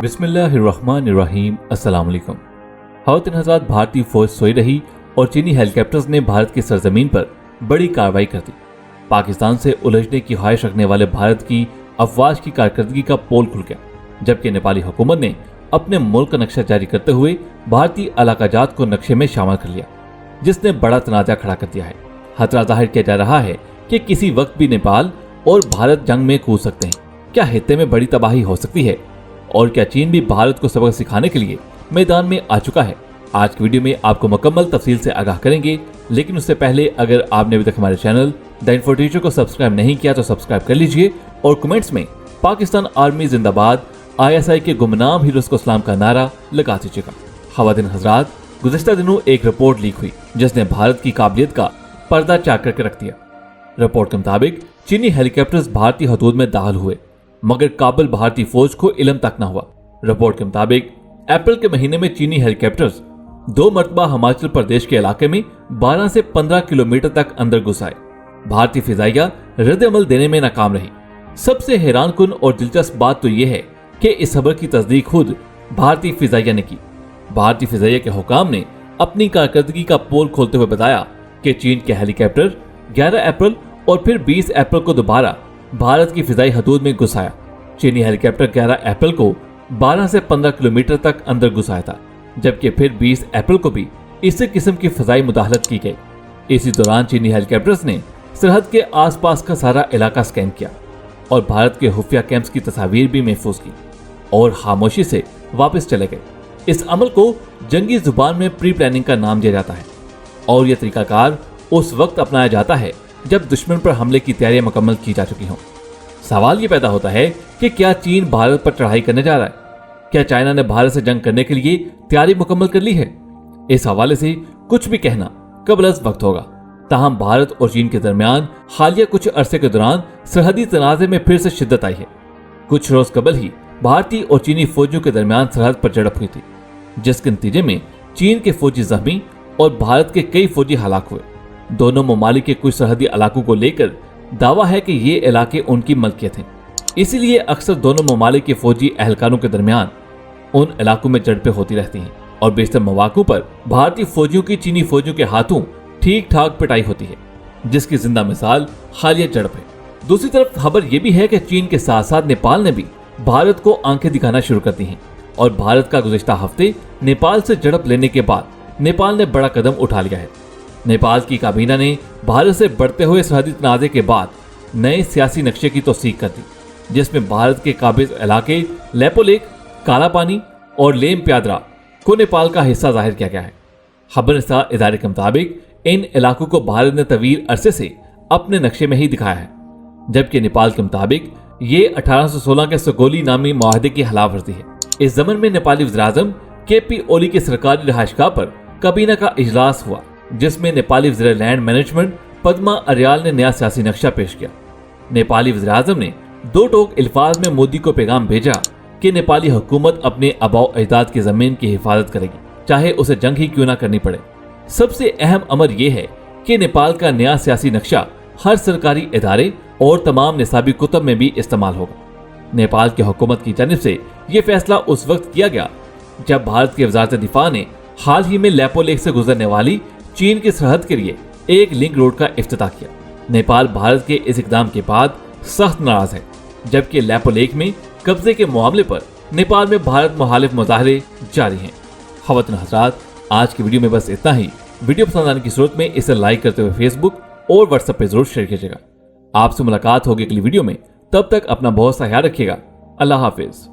बिस्मिल्लाहिर्रहमानिर्रहीम। अस्सलाम वालेकुम। ख़वातीन हज़रात, भारतीय फौज सोई रही और चीनी हेलीकॉप्टर्स ने भारत की सरजमीन पर बड़ी कार्रवाई कर दी। पाकिस्तान से उलझने की ख्वाहिश रखने वाले भारत की अफवाज की कारकर्दगी का पोल खुल गया, जबकि नेपाली हुकूमत ने अपने मुल्क का नक्शा जारी करते हुए भारतीय इलाकाजात को नक्शे में शामिल कर लिया, जिसने बड़ा तनाज़ा खड़ा कर दिया है। खतरा जाहिर किया जा रहा है कि किसी वक्त भी नेपाल और भारत जंग में कूद सकते हैं। क्या हित्ते में बड़ी तबाही हो सकती है? और क्या चीन भी भारत को सबक सिखाने के लिए मैदान में आ चुका है? आज की वीडियो में आपको मुकम्मल तफसील से आगाह करेंगे, लेकिन उससे पहले अगर आपने अभी तक हमारे चैनल द इन्फो टीचर को सब्सक्राइब नहीं किया तो सब्सक्राइब कर लीजिए और कमेंट्स में पाकिस्तान आर्मी जिंदाबाद, ISI के गुमनाम हीरोज को सलाम का नारा लगा दीजिएगा। ख़वातीन हज़रात, गुज़िश्ता दिनों एक रिपोर्ट लीक हुई जिसने भारत की काबिलियत का पर्दा चाक करके रख दिया। रिपोर्ट के मुताबिक चीनी हेलीकॉप्टर्स भारतीय हदूद में दाखिल हुए, मगर काबुल भारतीय फौज को इल्म तक न हुआ। रिपोर्ट के मुताबिक अप्रैल के महीने में चीनी हेलीकॉप्टर्स 2 मरतबा हिमाचल प्रदेश के इलाके में 12 से 15 किलोमीटर तक अंदर घुस आए। भारतीय फिजाइया रद्द-ए-अमल देने में नाकाम रही। सबसे हैरानकुन और दिलचस्प बात तो यह है कि इस खबर की तस्दीक खुद भारतीय फिजाइया ने की। भारतीय फिजाइया के हुकाम ने अपनी कारकर्दगी का पोल खोलते हुए बताया कि चीन के हेलीकॉप्टर 11 अप्रैल और फिर 20 अप्रैल को दोबारा भारत की फिजाई हदूद में घुस आया। चीनी हेलीकॉप्टर 11 अप्रैल को 12 से 15 किलोमीटर तक अंदर घुस आया था, जबकि फिर 20 अप्रैल को भी इसी किस्म की फिजाई मुदाखलत की गई। इसी दौरान चीनी हेलीकॉप्टर्स ने सरहद के आसपास का सारा इलाका स्कैन किया और भारत के खुफिया कैंप्स की तस्वीर भी महफूज की और खामोशी से वापस चले गए। इस अमल को जंगी जुबान में प्री प्लानिंग का नाम दिया जाता है और यह तरीकाकार उस वक्त अपनाया जाता है जब दुश्मन पर हमले की तैयारियां मुकम्मल की जा चुकी हों। सवाल ये पैदा होता है कि क्या चीन भारत पर चढ़ाई करने जा रहा है? क्या चाइना ने भारत से जंग करने के लिए तैयारी मुकम्मल कर ली है? इस हवाले से कुछ भी कहना कबलस वक्त होगा। ताहम भारत और चीन के दरमियान हालिया कुछ अरसे के दौरान सरहदी तनाज़े में फिर से शिद्दत आई है। कुछ रोज कबल ही भारतीय और चीनी फौजियों के दरमियान सरहद पर झड़प हुई थी, जिसके नतीजे में चीन के फौजी जख्मी और भारत के कई फौजी हलाक हुए। दोनों ममालिक के कुछ सरहदी इलाकों को लेकर दावा है कि ये इलाके उनकी मलकियत हैं। इसीलिए अक्सर दोनों ममालिक के फौजी एहलकारों के दरमियान उन इलाकों में झड़पें होती रहती हैं और बेशतर मौक़ों पर भारतीय फौजियों की चीनी फौजियों के हाथों ठीक ठाक पिटाई होती है, जिसकी जिंदा मिसाल हालिया झड़प है। दूसरी तरफ खबर यह भी है कि चीन के साथ साथ नेपाल ने भी भारत को आंखें दिखाना शुरू कर दी हैं और भारत का गुज़िश्ता हफ्ते नेपाल से झड़प लेने के बाद नेपाल ने बड़ा कदम उठा लिया है। नेपाल की काबीना ने भारत से बढ़ते हुए सरहदी तनाज़े के बाद नए सियासी नक्शे की तौसीक कर दी, जिसमें भारत के काबिज इलाके लेपोलेक, काला पानी और लेम प्यादरा को नेपाल का हिस्सा जाहिर किया गया है। खबरसार इदारे के मुताबिक इन इलाकों को भारत ने तवील अरसे से अपने नक्शे में ही दिखाया है, जबकि नेपाल के मुताबिक ये 1816 के सगोली नामी मुआहदे की खिलाफवर्जी है। इस जमन में नेपाली वज़ीर-ए-आज़म KP ओली के सरकारी रिहाइशगाह पर काबीना का इजलास हुआ, जिसमें नेपाली वज़ीर लैंड मैनेजमेंट पद्मा अरियाल ने नया सियासी नक्शा पेश किया। नेपाली वज़ीर-ए-आज़म ने 2 टोक अल्फाज में मोदी को पैगाम भेजा कि नेपाली हुकूमत अपने आबाओ अजदाद की जमीन की हिफाजत करेगी, चाहे उसे जंग ही क्यों ना करनी पड़े। सबसे अहम अमर यह है कि नेपाल का नया सियासी नक्शा हर सरकारी इदारे और तमाम निसाबी कुतब में भी इस्तेमाल होगा। नेपाल की हुकूमत की जानिब से यह फैसला उस वक्त किया गया जब भारत की वज़ारत दिफा ने हाल ही में लेपोलेक से गुजरने वाली चीन की सरहद के लिए एक लिंक रोड का इफ्तिताह किया। नेपाल भारत के इस इकदाम के बाद सख्त नाराज है, जबकि लेपोलेक में कब्जे के मामले पर नेपाल में भारत मुखालिफ मुजाहरे जारी हैं। ख़वातीन हज़रात, आज की वीडियो में बस इतना ही। वीडियो पसंद आने की सूरत में इसे लाइक करते हुए फेसबुक और व्हाट्सएप पे जरूर शेयर कीजिएगा। आपसे मुलाकात होगी अगली वीडियो में, तब तक अपना बहुत सा ख्याल रखिएगा। अल्लाह हाफिज।